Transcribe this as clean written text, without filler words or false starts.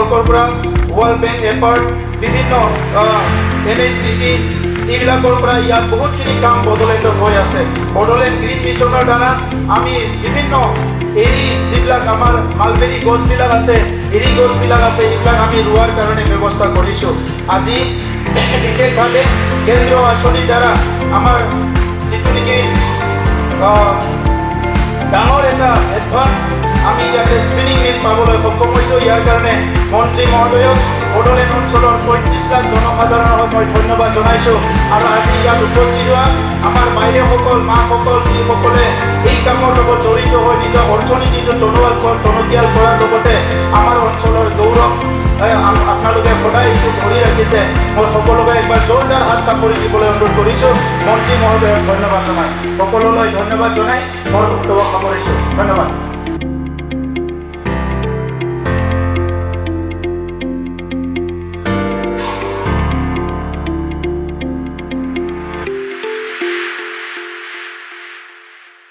ব্লকৰ পৰা world bank apart বিভিন্ন NHCC এইবিলাকৰ পৰা ইয়াত বহুতখিনি কাম বড়োলেণ্ডত হৈ আছে। বড়োলেণ্ড গ্ৰীণ মিছনৰ দ্বাৰা আমি বিভিন্ন এৰি যিবিলাক আমাৰ মালবেৰী গছবিলাক আছে, এৰি গছবিলাক আছে, এইবিলাক আমি ৰোৱাৰ কাৰণে ব্যৱস্থা কৰিছোঁ। আজি বিশেষভাৱে কেন্দ্ৰীয় আঁচনিৰ দ্বাৰা আমাৰ যিটো নেকি ডাঙৰ এটা এডভান্স আমি ইয়াতে স্পিনিং মিল পাবলৈ সক্ষম হৈছোঁ। ইয়াৰ কাৰণে মন্ত্ৰী মহোদয়ক বড়োলেণ্ড অঞ্চলৰ 35 লাখ জনসাধাৰণক মই ধন্যবাদ জনাইছোঁ। আৰু আজি ইয়াত উপস্থিত হোৱা আমাৰ বাইদেউসকল, মাসকল, যিসকলে এই কামৰ লগত জড়িত হৈ নিজৰ অৰ্থনীতিটো টনকিয়াল কৰাৰ লগতে আমাৰ অঞ্চলৰ গৌৰৱ আপোনালোকে সদায় এইটো ধৰি ৰাখিছে। মই সকলোকে একবাৰ জোৰদাৰ হাত চাপৰি দিবলৈ অনুৰোধ কৰিছোঁ। মন্ত্ৰী মহোদয়ক ধন্যবাদ জনাই সকলোলৈ ধন্যবাদ জনাই মোৰ বক্তব্য সামৰিছোঁ। ধন্যবাদ।